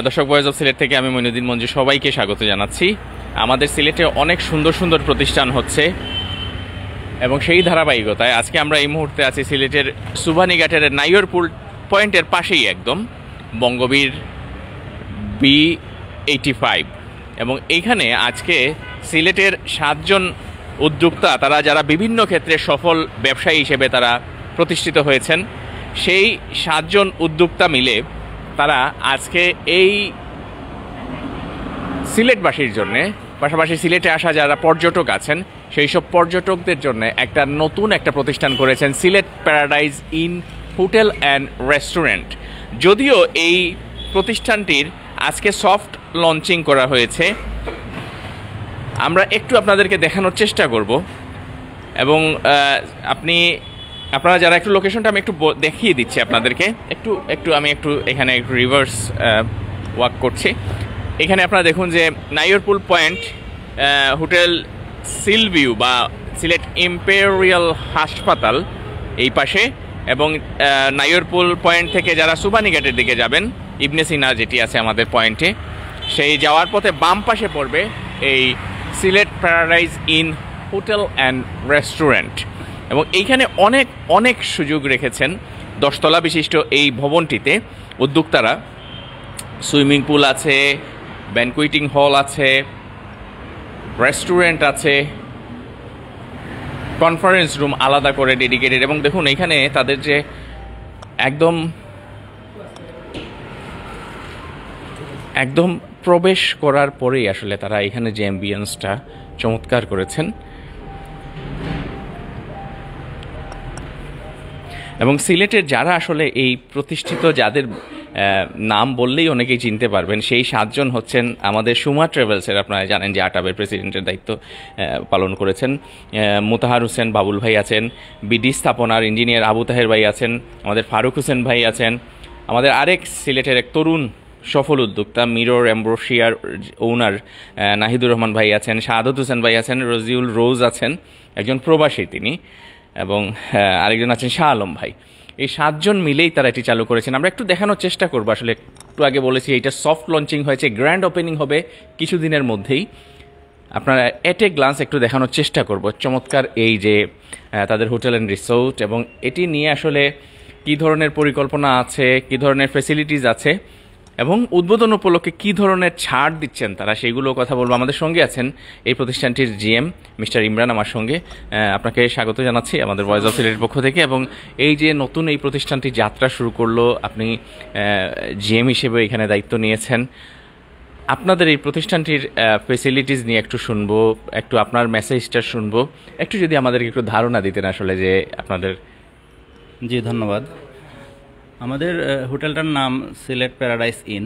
দর্শক voice of Sylhet থেকে আমি মইনুদ্দিন মঞ্জু সবাইকে স্বাগত জানাচ্ছি। আমাদের সিলেটে অনেক সুন্দর সুন্দর প্রতিষ্ঠান হচ্ছে এবং সেই ধারাবাহিকতায় আজকে আমরা এই মুহূর্তে আছি সিলেটের সুবানীঘাটের নাইয়রপুল পয়েন্টের পাশেই একদম বঙ্গবীর B85 এবং এইখানে আজকে সিলেটের 7 জন উদ্যোক্তা তারা যারা বিভিন্ন ক্ষেত্রে সফল ব্যবসায়ী হিসেবে তারা প্রতিষ্ঠিত হয়েছেন, সেই 7 জন উদ্যোক্তা মিলে তারা আজকে এই সিলেটবাসীর জন্যে, পাশাপাশি সিলেটে আসা যারা পর্যটক আছেন সেই সব পর্যটকদের জন্য একটা নতুন একটা প্রতিষ্ঠান করেছেন, Sylhet paradise in hotel and restaurant. যদিও এই প্রতিষ্ঠানটির আজকে সফট লঞ্চিং করা হয়েছে, আমরা একটু আপনাদেরকে দেখানোর চেষ্টা করব এবং আপনারা যারা একটু লোকেশনটা আমি একটু দেখিয়ে দিচ্ছি আপনাদেরকে। আমি একটু এখানে একটু রিভার্স ওয়াক করছি। এখানে আপনারা দেখুন যে নাইয়রপুল পয়েন্ট হোটেল সিলভিউ বা সিলেট ইম্পেরিয়াল হাসপাতাল এই পাশে, এবং নাইয়রপুল পয়েন্ট থেকে যারা সুবানীঘাটের দিকে যাবেন ইবনে সিনা যেটি আছে আমাদের পয়েন্টে, সেই যাওয়ার পথে বাম পাশে পড়বে এই Sylhet paradise in hotel and restaurant. এবং এইখানে অনেক অনেক সুযোগ রেখেছেন 10 তলা বিশিষ্ট এই ভবনটিতে উদ্যোক্তারা। সুইমিং পুল আছে, ব্যানকুয়েটিং হল আছে, রেস্টুরেন্ট আছে, কনফারেন্স রুম আলাদা করে ডেডিকেটেড। এবং দেখুন এখানে তাদের যে একদম প্রবেশ করার পরেই আসলে তারা এখানে যে অ্যাম্বিয়েন্সটা চমৎকার করেছেন। এবং সিলেটের যারা আসলে এই প্রতিষ্ঠিত, যাদের নাম বললেই অনেকেই চিনতে পারবেন, সেই 7 জন হচ্ছেন আমাদের সুমা ট্রাভেলসের, আপনারা জানেন যে আটাবের প্রেসিডেন্টের দায়িত্ব পালন করেছেন মোতাহার হোসেন বাবুল ভাই আছেন, বিডি স্থাপনার ইঞ্জিনিয়ার আবু তাহের ভাই আছেন, আমাদের ফারুক হোসেন ভাই আছেন, আমাদের আরেক সিলেটের এক তরুণ সফল উদ্যোক্তা মিরর এমব্রোশিয়ার ওনার নাহিদুর রহমান ভাই আছেন, শাহাদত হোসেন ভাই আছেন, রজিউল রোজ আছেন, একজন প্রবাসী তিনি, এবং আরেকজন আছেন শাহ আলম ভাই। এই 7 জন মিলেই তারা এটি চালু করেছেন। আমরা একটু দেখানোর চেষ্টা করবো। আসলে একটু আগে বলেছি এইটা সফট লঞ্চিং হয়েছে, গ্র্যান্ড ওপেনিং হবে কিছুদিনের মধ্যেই। আপনারা এট এ গ্লান্স একটু দেখানোর চেষ্টা করব চমৎকার এই যে তাদের হোটেল অ্যান্ড রিসোর্ট, এবং এটি নিয়ে আসলে কী ধরনের পরিকল্পনা আছে, কী ধরনের ফ্যাসিলিটিস আছে, এবং উদ্বোধন উপলক্ষে কী ধরনের ছাড় দিচ্ছেন তারা, সেইগুলো কথা বলবো। আমাদের সঙ্গে আছেন এই প্রতিষ্ঠানটির জিএম মিস্টার ইমরান আমার সঙ্গে। আপনাকে স্বাগত জানাচ্ছি আমাদের ভয়েস অফ সিলেটের পক্ষ থেকে। এবং এই যে নতুন এই প্রতিষ্ঠানটি যাত্রা শুরু করলো, আপনি জিএম হিসেবে এখানে দায়িত্ব নিয়েছেন, আপনাদের এই প্রতিষ্ঠানটির ফেসিলিটিস নিয়ে একটু শুনবো, একটু আপনার মেসেজটা শুনবো, একটু যদি আমাদেরকে একটু ধারণা দিতেন আসলে যে আপনাদের। জি ধন্যবাদ। আমাদের হোটেলটার নাম সিলেট প্যারাডাইজ ইন।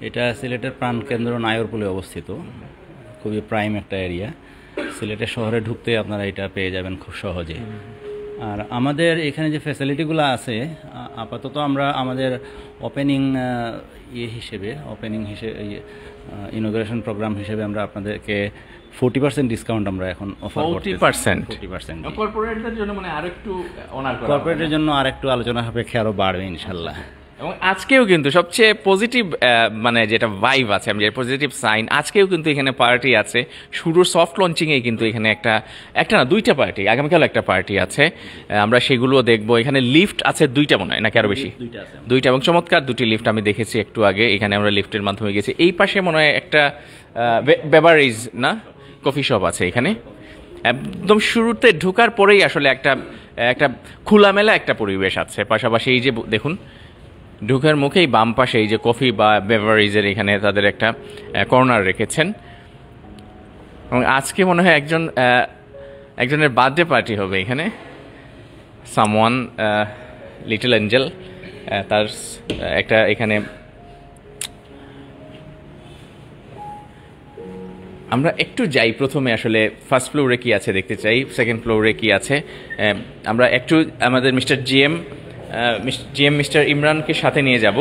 এটা সিলেটের প্রাণকেন্দ্র নাইয়রপুলে অবস্থিত, খুবই প্রাইম একটা এরিয়া। সিলেটের শহরে ঢুকতে আপনারা এটা পেয়ে যাবেন খুব সহজে। আর আমাদের এখানে যে ফ্যাসিলিটিগুলো আছে, আপাতত আমরা আমাদের ওপেনিং হিসেবে ইনোগ্রেশন প্রোগ্রাম হিসেবে আমরা আপনাদেরকে 40% ডিসকাউন্ট আমরা এখন অফার করছি। 40% কর্পোরেটদের জন্য মানে আরেকটু অনার করা, কর্পোরেটের জন্য আরেকটু আলোচনা সাপেক্ষে আরও বাড়বে ইনশাল্লাহ। এবং আজকেও কিন্তু সবচেয়ে পজিটিভ মানে যেটা ভাইব আছে, আমি যে পজিটিভ সাইন, আজকেও কিন্তু এখানে পার্টি আছে। শুরুর সফট লঞ্চিংয়েই কিন্তু এখানে একটা না 2টা পার্টি, আগামীকাল একটা পার্টি আছে, আমরা সেগুলোও দেখবো। এখানে লিফট আছে 2টা মনে হয়, নাকি আরও বেশি? 2টা, এবং চমৎকার 2টি লিফট আমি দেখেছি একটু আগে। এখানে আমরা লিফটের মাধ্যমে গেছি। এই পাশে মনে হয় একটা বেভারেজ না কফি শপ আছে এখানে। একদম শুরুতে ঢোকার পরেই আসলে একটা খোলামেলা একটা পরিবেশ আছে। পাশাপাশি এই যে দেখুন ঢুকার মুখেই বাম পাশে এই যে কফি বা বেভারেজের এখানে তাদের একটা কর্নার রেখেছেন। এবং আজকে মনে হয় একজনের বার্থডে পার্টি হবে এখানে, সামওয়ান লিটল এঞ্জেল, তার একটা এখানে। আমরা একটু যাই প্রথমে, আসলে ফার্স্ট ফ্লোরে কি আছে দেখতে চাই, সেকেন্ড ফ্লোরে কি আছে। আমরা একটু আমাদের জিএম মিস্টার ইমরানকে সাথে নিয়ে যাব,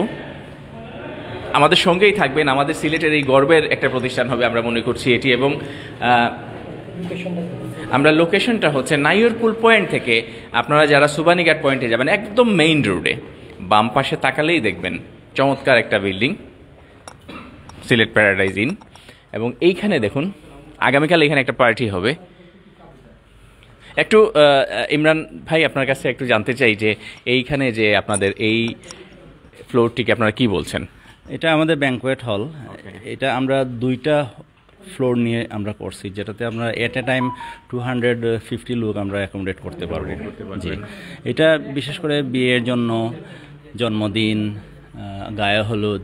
আমাদের সঙ্গেই থাকবেন। আমাদের সিলেটের এই গর্বের একটা প্রতিষ্ঠান হবে আমরা মনে করছি এটি। এবং আমরা লোকেশনটা হচ্ছে নাইয়রপুল পয়েন্ট থেকে আপনারা যারা সুবানীঘাট পয়েন্টে যাবেন একদম মেইন রোডে বাম পাশে তাকালেই দেখবেন চমৎকার একটা বিল্ডিং, সিলেট প্যারাডাইজ ইন। এবং এইখানে দেখুন আগামীকাল এখানে একটা পার্টি হবে। একটু ইমরান ভাই আপনার কাছে একটু জানতে চাই যে এইখানে যে আপনাদের এই ফ্লোরটিকে আপনারা কি বলছেন? এটা আমাদের ব্যাংকোয়েট হল। এটা আমরা 2টা ফ্লোর নিয়ে আমরা করছি, যেটাতে আমরা এট এ টাইম 250 লোক আমরা অ্যাকোমোডেট করতে পারবো। জি, এটা বিশেষ করে বিয়ের জন্য, জন্মদিন, গায়ে হলুদ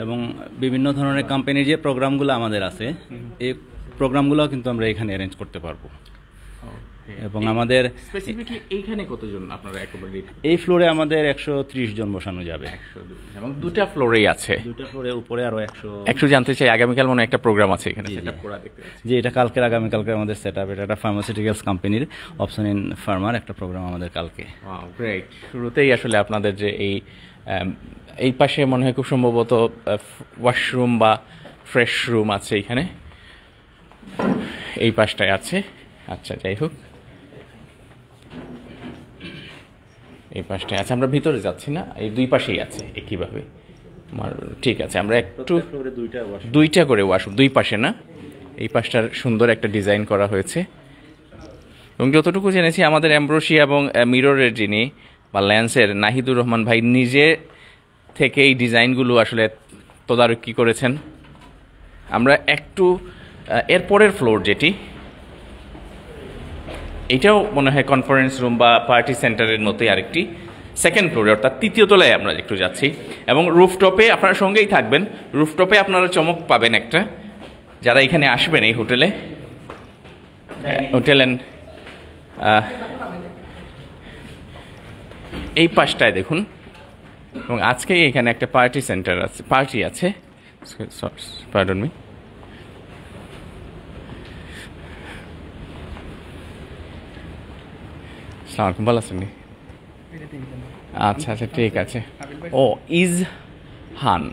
এবং বিভিন্ন ধরনের কোম্পানির যে প্রোগ্রামগুলো আমাদের আছে, এই প্রোগ্রামগুলো কিন্তু আমরা এখানে অ্যারেঞ্জ করতে পারবো। এবং আমাদের স্পেসিফিকলি এইখানে কতজন আপনারা অ্যাকোমোডেট? এই ফ্লোরে আমাদের 130 জন বসানো যাবে। এবং 2টা ফ্লোরেই আছে। 2টা ফ্লোরে উপরে আরো 100। একটু জানতে চাই, আগামীকাল মনে একটা প্রোগ্রাম আছে এখানে সেটআপ করা দেখতে পাচ্ছি। জি, এটা আগামীকালকে আমাদের সেটআপ। এটা একটা ফার্মাসিউটিক্যালস কোম্পানির অপশন ইন ফার্মার একটা প্রোগ্রাম আমাদের কালকে। Wow, great. শুরুতেই আসলে আপনাদের যে এই পাশে মনে হয় খুব সম্ভবত ওয়াশরুম বা ফ্রেশ রুম আছে এখানে, এই পাশটায় আছে। আচ্ছা, যাই হোক, এই পাশটায় আছে। আমরা ভিতরে যাচ্ছি না, এই 2 পাশেই আছে একইভাবে। ঠিক আছে, আমরা একটু 2টা করে ওয়াশরুম 2 পাশে না, এই পাশটার সুন্দর একটা ডিজাইন করা হয়েছে। এবং যতটুকু জেনেছি আমাদের অ্যাম্ব্রোসিয়া এবং মিররের যিনি বা ল্যান্সের নাহিদুর রহমান ভাই নিজে থেকে এই ডিজাইনগুলো আসলে তদারকি করেছেন। আমরা একটু এরপরের ফ্লোর যেটি, এটাও মনে হয় কনফারেন্স রুম বা পার্টি সেন্টারের মতোই আরেকটি, সেকেন্ড ফ্লোরে অর্থাৎ 3য় তলায় আমরা একটু যাচ্ছি। এবং রুফটপে আপনার সঙ্গেই থাকবেন, রুফটপে আপনারা চমক পাবেন একটা, যারা এখানে আসবেন এই হোটেল এই পাশটায় দেখুন। এবং আজকে এখানে একটা পার্টি সেন্টার আছে, পার্টি আছে, পার্ডন মি। আসসালামু আলাইকুম, ভালো আছেন? আচ্ছা আচ্ছা, ঠিক আছে। ও ইজহান,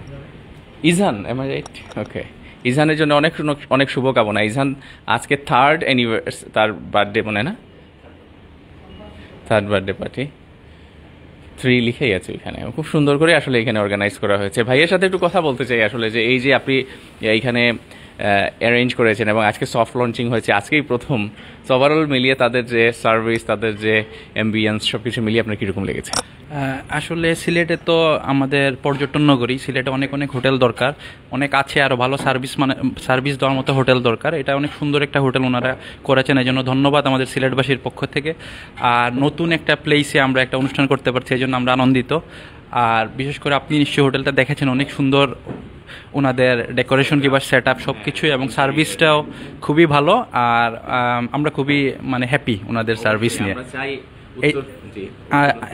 এম আই রাইট? ওকে, ইজহানের জন্য অনেক অনেক শুভকামনা। ইজহান আজকে 3rd অ্যানিভার্সারি, তার বার্থডে মনে না, 3rd বার্থডে পার্টি। 3 লিখেই আছে এখানে, খুব সুন্দর করে আসলে এখানে অর্গানাইজ করা হয়েছে। ভাইয়ের সাথে একটু কথা বলতে চাই আসলে, যে এই যে আপনি এইখানে অ্যারেঞ্জ করেছেন এবং আজকে সফট লঞ্চিং হয়েছে, আজকেই প্রথম। সো ওভারঅল মিলিয়ে তাদের যে সার্ভিস, তাদের যে অ্যাম্বিয়েন্স, সব কিছু মিলিয়ে আপনার কীরকম লেগেছে? আসলে সিলেটে তো আমাদের পর্যটন নগরী, সিলেটে অনেক অনেক হোটেল দরকার, অনেক আছে, আরও ভালো সার্ভিস দেওয়ার মতো হোটেল দরকার। এটা অনেক সুন্দর একটা হোটেল ওনারা করেছেন, এই জন্য ধন্যবাদ আমাদের সিলেটবাসীর পক্ষ থেকে। আর নতুন একটা প্লেসে আমরা একটা অনুষ্ঠান করতে পারছি, এই জন্য আমরা আনন্দিত। আর বিশেষ করে আপনি নিশ্চয়ই হোটেলটা দেখেছেন, অনেক সুন্দর ওনাদের ডেকোরেশন কিংবা সেট আপ সব কিছুই, এবং সার্ভিসটাও খুবই ভালো। আর আমরা খুবই হ্যাপি ওনাদের সার্ভিস নিয়ে।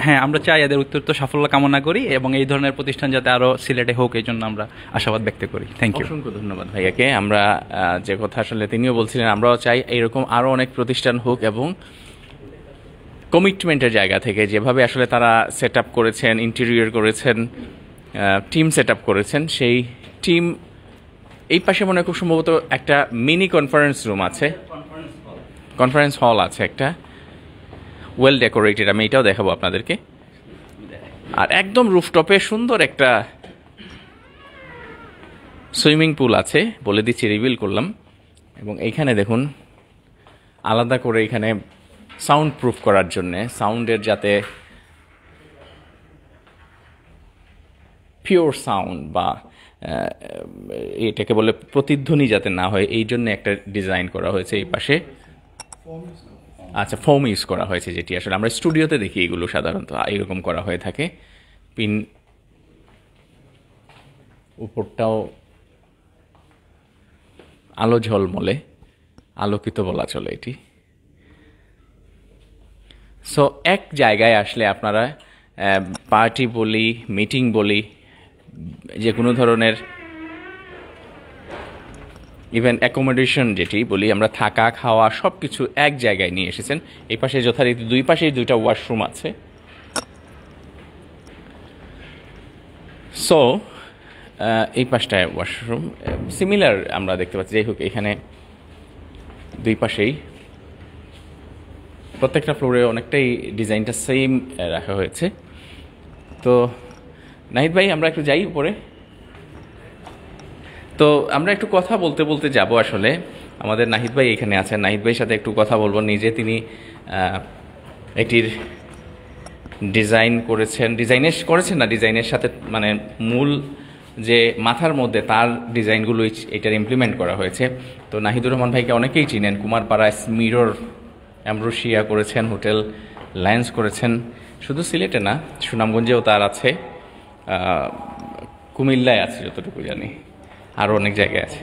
হ্যাঁ, আমরা চাই এদের উত্তরোত্তর সাফল্য কামনা করি এবং এই ধরনের প্রতিষ্ঠান যাতে আরও সিলেটে হোক, এই জন্য আমরা আশাবাদ ব্যক্ত করি। Thank you. অসংখ্য ধন্যবাদ ভাইয়াকে। আমরা যে কথা আসলে তিনিও বলছিলেন, আমরাও চাই এইরকম আরও অনেক প্রতিষ্ঠান হোক, এবং কমিটমেন্টের জায়গা থেকে যেভাবে আসলে তারা সেট আপ করেছেন, ইন্টেরিয়র করেছেন, টিম সেট আপ করেছেন, সেই টিম এই পাশে মনে হয় খুব সম্ভবত একটা মিনি কনফারেন্স রুম আছে, কনফারেন্স হল আছে একটা, ওয়েল ডেকোরেটেড। আমি এটাও দেখাবো আপনাদেরকে। আর একদম রুফটপে সুন্দর একটা সুইমিং পুল আছে, বলে দিচ্ছি, রিভিল করলাম। এবং এইখানে দেখুন আলাদা করে এখানে সাউন্ড প্রুফ করার জন্যে, সাউন্ডের যাতে পিওর সাউন্ড বা এটাকে বলে প্রতিধ্বনি যাতে না হয়, এই জন্য একটা ডিজাইন করা হয়েছে এই পাশে। আচ্ছা, ফোম ইউজ করা হয়েছে, যেটি আসলে আমরা স্টুডিওতে দেখি এগুলো সাধারণত এরকম করা হয়ে থাকে। পিন উপরটাও আলো ঝলমলে, আলোকিত বলা চলে এটি। সো এক জায়গায় আসলে আপনারা পার্টি বলি, মিটিং বলি, যে কোনো ধরনের ইভেন অ্যাকোমোডেশন যেটি বলি আমরা, থাকা খাওয়া সব কিছু এক জায়গায় নিয়ে এসেছেন। এই পাশে যথারীতি 2 পাশেই 2টা ওয়াশরুম আছে। সো এই পাশটায় ওয়াশরুম সিমিলার আমরা দেখতে পাচ্ছি। যাই হোক, এখানে 2 পাশেই প্রত্যেকটা ফ্লোরে অনেকটাই ডিজাইনটা সেম রাখা হয়েছে। তো নাহিদ ভাই, আমরা একটু যাই উপরে। তো আমরা একটু কথা বলতে বলতে যাব আসলে আমাদের নাহিদ ভাই এখানে আছেন, নাহিদ ভাইয়ের সাথে একটু কথা বলবো। নিজে তিনি একটির ডিজাইন করেছেন, ডিজাইনের সাথে মানে মূল যে মাথার মধ্যে তার ডিজাইনগুলো এটার ইমপ্লিমেন্ট করা হয়েছে। তো নাহিদুর রহমান ভাইকে অনেকেই চিনেন, কুমারপাড়ায় মিরর অ্যামব্রোসিয়া করেছেন, হোটেল লায়ন্স করেছেন, শুধু সিলেটে না সুনামগঞ্জেও তার আছে, কুমিল্লায় আছে যতটুকু জানি, আরও অনেক জায়গায় আছে,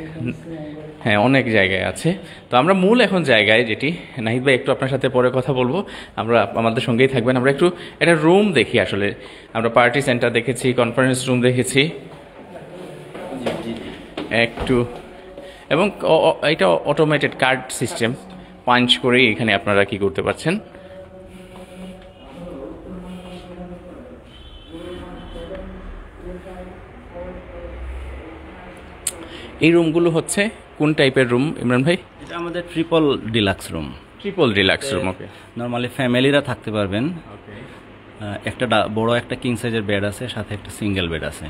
হ্যাঁ অনেক জায়গায় আছে। তো আমরা মূল এখন জায়গায় যেটি, নাহিদ ভাই একটু আপনার সাথে পরে কথা বলবো, আমরা আমাদের সঙ্গেই থাকবেন। আমরা একটু একটা রুম দেখি আসলে, আমরা পার্টি সেন্টার দেখেছি, কনফারেন্স রুম দেখেছি একটু, এবং এটা অটোমেটেড কার্ড সিস্টেম, পাঞ্চ করেই এখানে আপনারা কি করতে পারছেন। এই রুমগুলো হচ্ছে কোন টাইপের রুম ইমরান ভাই? এটা আমাদের ট্রিপল ডিলাক্স রুম। ওকে। নর্মালি ফ্যামিলিরা থাকতে পারবেন। একটা বড় একটা কিং সাইজের বেড আছে, সাথে একটা সিঙ্গেল বেড আছে।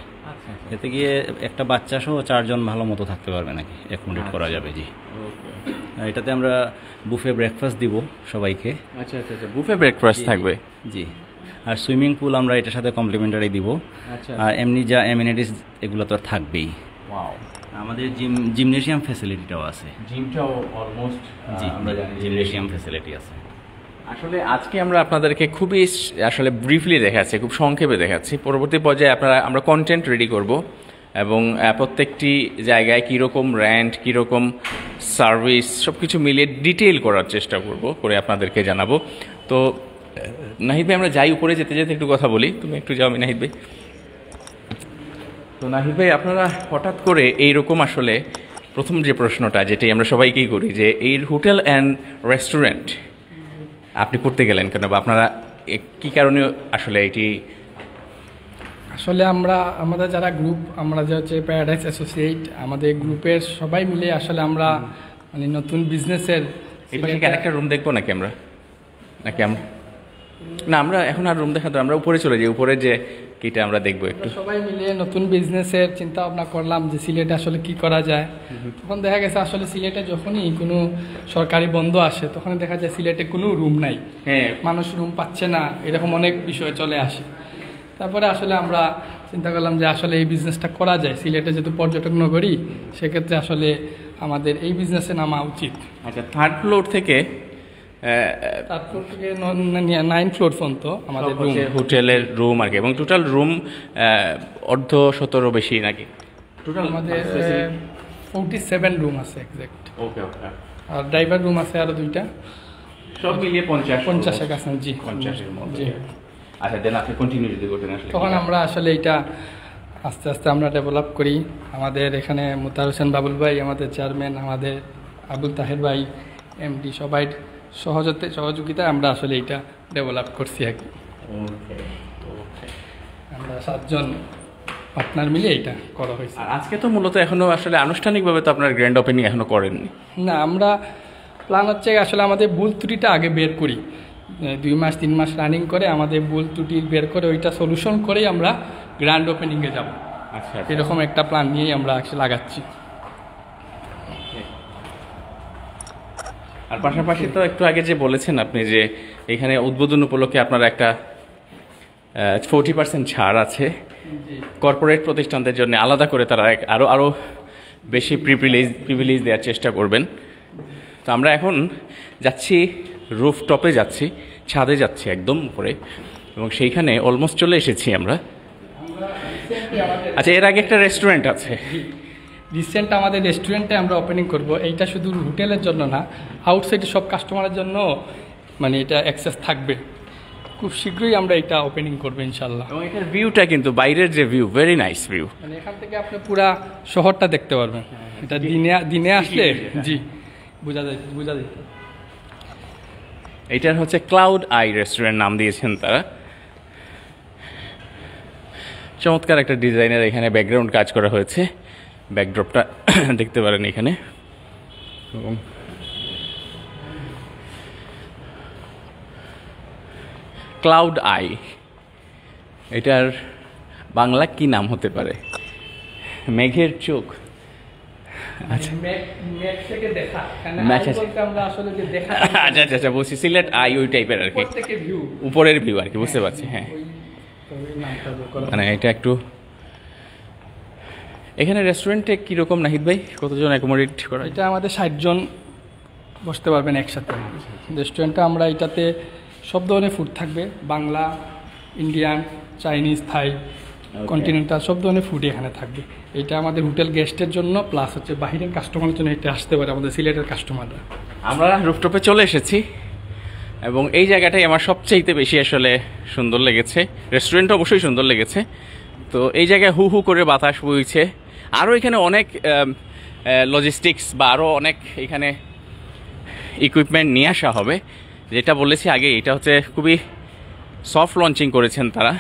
এতে গিয়ে একটা বাচ্চা সহ 4 জন ভালো মতো থাকতে পারবে নাকি, অ্যাকোমোডেট করা যাবে। জি, এটাতে আমরা বুফে ব্রেকফাস্ট দিব সবাইকে। আচ্ছা, বুফে ব্রেকফাস্ট থাকবে। জি, আর সুইমিং পুল আমরা এটার সাথে কমপ্লিমেন্টারি দিব। আচ্ছা, আর এমনি যা অ্যামিনিটিস এগুলো তো আর থাকবেই। ওয়াও, আমাদের জিমনেশিয়াম ফ্যাসিলিটিটাও আছে। জিমটাও অলমোস্ট, জি, আমরা জানি জিমনেশিয়াম ফ্যাসিলিটি আছে। আসলে আজকে আমরা আপনাদেরকে খুবই আসলে ব্রিফলি দেখাচ্ছি, খুব সংক্ষেপে দেখাচ্ছি। পরবর্তী পর্যায়ে আমরা কন্টেন্ট রেডি করব এবং প্রত্যেকটি জায়গায় কীরকম রেন্ট, কীরকম সার্ভিস সব কিছু মিলিয়ে ডিটেইল করার চেষ্টা করে আপনাদেরকে জানাবো। তো নাহিদ ভাই, আমরা যাই উপরে যেতে যেতে একটু কথা বলি, তুমি একটু যাও নাহিদ ভাই। তো নাহিদ ভাই, আপনারা হঠাৎ করে এইরকম আসলে প্রথম যে প্রশ্নটা যেটি আমরা সবাইকেই করি, যে এই হোটেল অ্যান্ড রেস্টুরেন্ট আপনি করতে গেলেন কেন, বা আপনারা কী কারণে আসলে এটি? আসলে আমাদের যারা গ্রুপ, আমরা যে হচ্ছে প্যারাডাইস অ্যাসোসিয়েট, আমাদের গ্রুপের সবাই মিলে আসলে আমরা মানে নতুন বিজনেসের একটা রুম দেখবো নাকি আমরা না, আমরা এখন আর রুম দেখাতে, আমরা উপরে চলে যাই, উপরে যে কিটা আমরা দেখবো একটু। সবাই মিলে নতুন বিজনেসের চিন্তা ভাবনা করলাম যে সিলেটে আসলে কি করা যায়। তখন দেখা গেছে আসলে সিলেটে যখনই কোনো সরকারি বন্ধ আসে, তখন দেখা যায় সিলেটে কোনো রুম নাই, হ্যাঁ, মানুষ রুম পাচ্ছে না, এরকম অনেক বিষয় চলে আসে। তারপরে আসলে আমরা চিন্তা করলাম যে আসলে এই বিজনেসটা করা যায়, সিলেটে যেহেতু পর্যটক নগরী, সেক্ষেত্রে আসলে আমাদের এই বিজনেসে নামা উচিত। আচ্ছা, থার্ড ফ্লোর থেকে 9 ফ্লোর পর্যন্ত আমাদের রুম, হোটেলের রুম আর কি, এবং টোটাল রুম অর্ধ 17 বেশি নাকি? টোটাল আমাদের 47 রুম আছে এক্সাক্ট। ওকে। আর ড্রাইভার রুম আছে আরো 2টা, সব মিলিয়ে 50 কাছে। জি, 50-এর মতো। জি। আচ্ছা, দেন আপনি কন্টিনিউ যদি করতেন আসলে। তখন আমরা আসলে এটা আস্তে আস্তে আমরা ডেভেলপ করি। আমাদের এখানে মুতার হোসেন বাবুল ভাই আমাদের চেয়ারম্যান, আমাদের আবুল তাহের ভাই এমডি, সবাই সহযোগিতায় আমরা আসলে এটা ডেভেলপ করছি আর কি। আমরা 7 জন পার্টনার মিলে এটা করা হয়েছে। আর আজকে তো মূলত এখনো আসলে আনুষ্ঠানিকভাবে তো আপনার গ্র্যান্ড ওপেনিং এখনো করেননি? না, আমরা প্ল্যান হচ্ছে আসলে আমাদের ভুল ত্রুটিটা আগে বের করি, 2 মাস 3 মাস রানিং করে আমাদের ভুল ত্রুটি বের করে ওইটা সলিউশন করেই আমরা গ্র্যান্ড ওপেনিংয়ে যাব। আচ্ছা, এরকম একটা প্ল্যান নিয়েই আমরা আসলে লাগাচ্ছি। আর পাশাপাশি তো একটু আগে যে বলেছেন আপনি যে এখানে উদ্বোধন উপলক্ষে আপনার একটা 40% ছাড় আছে, কর্পোরেট প্রতিষ্ঠানদের জন্য আলাদা করে তারা আরও বেশি প্রিভিলেজ দেওয়ার চেষ্টা করবেন। তো আমরা এখন যাচ্ছি রুফটপে, যাচ্ছি ছাদে, যাচ্ছি একদম উপরে, এবং সেইখানে অলমোস্ট চলে এসেছি আমরা। আচ্ছা, এর আগে একটা রেস্টুরেন্ট আছে, রিসেন্ট আমাদের রেস্টুরেন্টে আমরা ওপেনিং করব। এইটা শুধু হোটেলের জন্য না, আউটসাইডে সব কাস্টমারের জন্য মানে এটা অ্যাক্সেস থাকবে। খুব শীঘ্রই আমরা এটা ওপেনিং করবো ইনশাল্লাহ। এবং এটার ভিউটা কিন্তু বাইরের যে ভিউ, ভেরি নাইস ভিউ, মানে এখান থেকে আপনি পুরা শহরটা দেখতে পারবেন। এটা দিনে আসলে জি বোঝা যায়। এইটার হচ্ছে ক্লাউড আই রেস্টুরেন্ট নাম দিয়েছেন তারা। চমৎকার একটা ডিজাইনের এখানে ব্যাকগ্রাউন্ড কাজ করা হয়েছে, ব্যাকড্রপটা দেখতে পারেন এখানে। এবং ক্লাউড আই, এটার বাংলা কি নাম হতে পারে? মেঘের চোখ, আচ্ছা ম্যাচ থেকে দেখা ম্যাচ বলতে আমরা আসলে যে দেখা আচ্ছা আচ্ছা আচ্ছা বুঝছি, সিলেট আই ওই টাইপের আর কি, থেকে ভিউ উপরের ভিউ আর কি, বুঝতে পারছি। হ্যাঁ ওই নামটা যোগ করা। মানে এটা একটু, এখানে রেস্টুরেন্টে কীরকম নাহিদ ভাই, কতজন অ্যাকোমোডেট করা? এটা আমাদের 60 জন বসতে পারবেন একসাথে। রেস্টুরেন্টটা আমরা এটাতে সব ধরনের ফুড থাকবে, বাংলা, ইন্ডিয়ান, চাইনিজ, থাই, কন্টিনেন্টাল সব ধরনের ফুড এখানে থাকবে। এটা আমাদের হোটেল গেস্টের জন্য, প্লাস হচ্ছে বাহিরের কাস্টমারের জন্য এটা আসতে পারে আমাদের সিলেটের কাস্টমাররা। আমরা রুফটপে চলে এসেছি এবং এই জায়গাটাই আমার সবচেয়ে বেশি আসলে সুন্দর লেগেছে। রেস্টুরেন্ট অবশ্যই সুন্দর লেগেছে। তো এই জায়গায় হু হু করে বাতাস বইছে। আরও এখানে অনেক লজিস্টিক্স বা আরও অনেক এখানে ইকুইপমেন্ট নিয়ে আসা হবে। যেটা বলেছি আগে, এটা হচ্ছে খুবই সফট লঞ্চিং করেছেন তারা।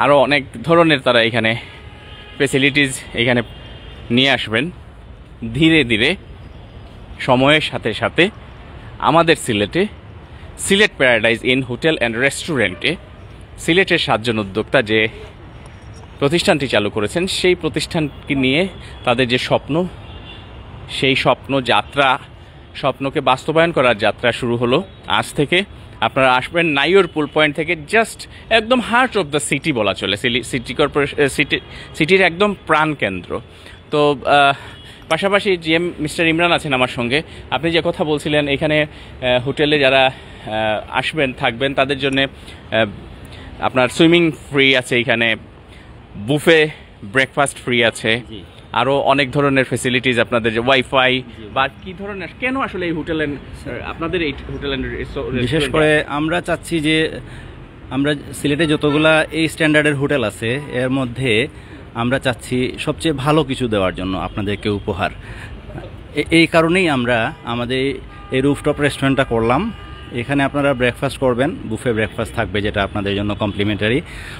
আরও অনেক ধরনের তারা এখানে ফেসিলিটিস এখানে নিয়ে আসবেন ধীরে ধীরে সময়ের সাথে সাথে। আমাদের সিলেটে Sylhet paradise in hotel and রেস্টুরেন্টে সিলেটের 7 জন উদ্যোক্তা যে প্রতিষ্ঠানটি চালু করেছেন, সেই প্রতিষ্ঠানকে নিয়ে তাদের যে স্বপ্ন, সেই স্বপ্নকে বাস্তবায়ন করার যাত্রা শুরু হলো আজ থেকে। আপনারা আসবেন নাইওর পুল পয়েন্ট থেকে, জাস্ট একদম হার্ট অফ দ্য সিটি বলা চলে, সিটির একদম প্রাণকেন্দ্র। তো পাশাপাশি জিএম মিস্টার ইমরান আছেন আমার সঙ্গে। আপনি যে কথা বলছিলেন, এখানে হোটেলে যারা আসবেন থাকবেন তাদের জন্য আপনার সুইমিং ফ্রি আছে, এখানে বুফে ব্রেকফাস্ট ফ্রি আছে, আরও অনেক ধরনের ফেসিলিটিস আপনাদের, যে ওয়াইফাই বা কী ধরনের, কেন আসলে এই হোটেল আপনাদের এই হোটেল বিশেষ করে আমরা চাচ্ছি যে আমরা সিলেটে যতগুলা এই স্ট্যান্ডার্ডের হোটেল আছে এর মধ্যে আমরা চাচ্ছি সবচেয়ে ভালো কিছু দেওয়ার জন্য আপনাদেরকে উপহার। এই কারণেই আমরা আমাদের এই রুফটপ রেস্টুরেন্টটা করলাম। এখানে আপনারা ব্রেকফাস্ট করবেন, বুফে ব্রেকফাস্ট থাকবে যেটা আপনাদের জন্য কমপ্লিমেন্টারি,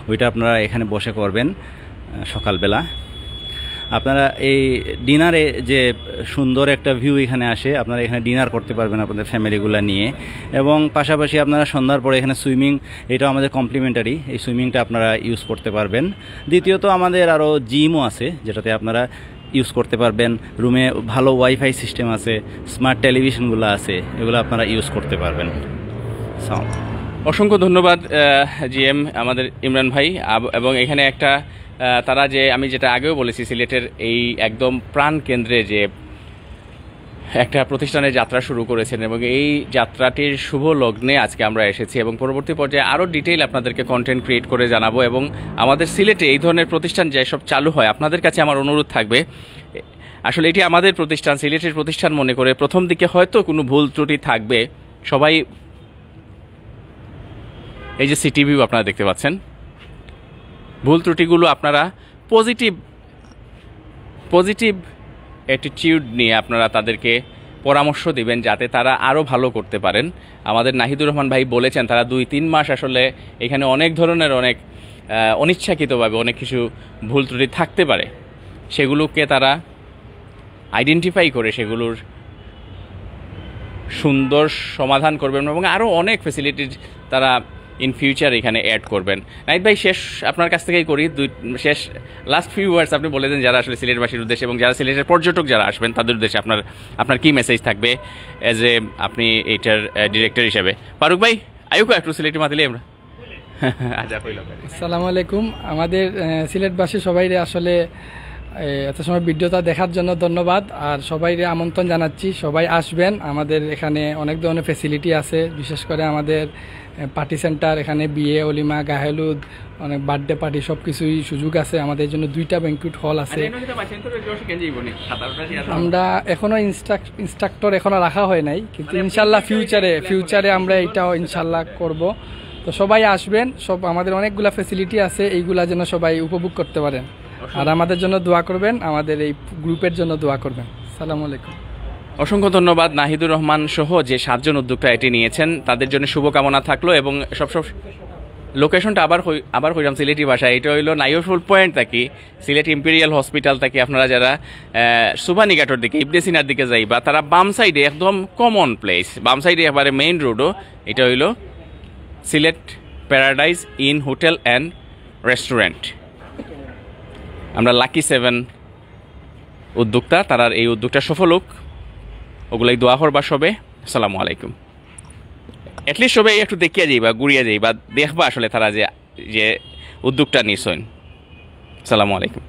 ওইটা আপনারা এখানে বসে করবেন সকালবেলা। আপনারা এই ডিনারে যে সুন্দর একটা ভিউ এখানে আসে, আপনারা এখানে ডিনার করতে পারবেন আপনাদের ফ্যামিলিগুলো নিয়ে। এবং পাশাপাশি আপনারা সন্ধ্যার পরে এখানে সুইমিং, এটাও আমাদের কমপ্লিমেন্টারি, এই সুইমিংটা আপনারা ইউজ করতে পারবেন। দ্বিতীয়ত আমাদের আরও জিমও আছে যেটাতে আপনারা ইউজ করতে পারবেন। রুমে ভালো ওয়াইফাই সিস্টেম আছে, স্মার্ট টেলিভিশনগুলো আছে, এগুলো আপনারা ইউজ করতে পারবেন। অসংখ্য ধন্যবাদ জিএম আমাদের ইমরান ভাই। এবং এখানে একটা তারা যে, আমি যেটা আগেও বলেছি, সিলেটের এই একদম প্রাণ কেন্দ্রে যে একটা প্রতিষ্ঠানের যাত্রা শুরু করেছেন এবং এই যাত্রাটির শুভ লগ্নে আজকে আমরা এসেছি এবং পরবর্তী পর্যায়ে আরও ডিটেইল আপনাদেরকে কন্টেন্ট ক্রিয়েট করে জানাবো। এবং আমাদের সিলেটে এই ধরনের প্রতিষ্ঠান যেসব চালু হয়, আপনাদের কাছে আমার অনুরোধ থাকবে, আসলে এটি আমাদের প্রতিষ্ঠান, সিলেটের প্রতিষ্ঠান মনে করে প্রথম দিকে হয়তো কোনো ভুল ত্রুটি থাকবে। সবাই এই যে সিটি ভিউ আপনারা দেখতে পাচ্ছেন, ভুল ত্রুটিগুলো আপনারা পজিটিভ অ্যাটিটিউড নিয়ে আপনারা তাদেরকে পরামর্শ দিবেন যাতে তারা আরও ভালো করতে পারেন। আমাদের নাহিদুর রহমান ভাই বলেছেন তারা 2-3 মাস আসলে এখানে অনেক ধরনের অনিচ্ছাকৃতভাবে অনেক কিছু ভুল ত্রুটি থাকতে পারে, সেগুলোকে তারা আইডেন্টিফাই করে সেগুলোর সুন্দর সমাধান করবেন এবং আরও অনেক ফ্যাসিলিটি তারা ইন ফিউচার এখানে অ্যাড করবেন। নাহিদ ভাই, শেষ আপনার কাছ থেকেই করি, লাস্ট ফিউ ওয়ার্ডস আপনি বলে দেন যারা আসলে সিলেটবাসীর উদ্দেশ্যে এবং যারা সিলেটের পর্যটক যারা আসবেন তাদের উদ্দেশ্যে আপনার কি মেসেজ থাকবে এজ এ আপনি এইটার ডিরেক্টর হিসেবে। ফারুক ভাই, আয়ুকা একটু সিলেটি মাতিলে আমরা। আসসালামু আলাইকুম। আমাদের সিলেটবাসী সবাইরে আসলে এত সময় ভিডিওটা দেখার জন্য ধন্যবাদ। আর সবাইরে আমন্ত্রণ জানাচ্ছি, সবাই আসবেন। আমাদের এখানে অনেক ধরনের ফ্যাসিলিটি আছে, বিশেষ করে আমাদের পার্টি সেন্টার, এখানে বিয়ে, অলিমা, গাহেলুদ, অনেক বার্থডে পার্টি সব কিছুই সুযোগ আছে। আমাদের জন্য 2টা ব্যাংকুয়েট হল আছে। আমরা এখনো ইনস্ট্রাক্টর এখনো রাখা হয় নাই, কিন্তু ইনশাল্লাহ ফিউচারে আমরা এইটাও ইনশাল্লাহ করব। তো সবাই আসবেন, সব আমাদের অনেকগুলা ফ্যাসিলিটি আছে, এইগুলা যেন সবাই উপভোগ করতে পারেন। আর আমাদের জন্য দোয়া করবেন, আমাদের এই গ্রুপের জন্য দোয়া করবেন। আসসালামু আলাইকুম। অসংখ্য ধন্যবাদ নাহিদুর রহমান সহ যে 7 জন উদ্যোক্তা এটি নিয়েছেন, তাদের জন্য শুভকামনা থাকলো। এবং সব লোকেশনটা আবার কইলাম সিলেটি ভাষায়, এটা হইলো নাইওর পুল পয়েন্ট থাকি সিলেট ইম্পেরিয়াল হসপিটাল থাকি আপনারা যারা সুবানিঘাটর দিকে, ইবনে সিনার দিকে যাইবা, তারা বাম সাইডে একদম কমন প্লেস, বাম সাইডে একেবারে মেইন রোডও, এটা হইলো Sylhet paradise in hotel and restaurant. আমরা লাকি 7 উদ্যোক্তা, তারা এই উদ্যোগটা সফল হোক, ওগুলাই দোয়া করবা সবে। আসসালামু আলাইকুম। অ্যাটলিস্ট সবাই একটু দেখিয়া যাইবা, ঘুরিয়া যাইবা, দেখবা আসলে তারা যে উদ্যোগটা নিছেন। আসসালামু আলাইকুম।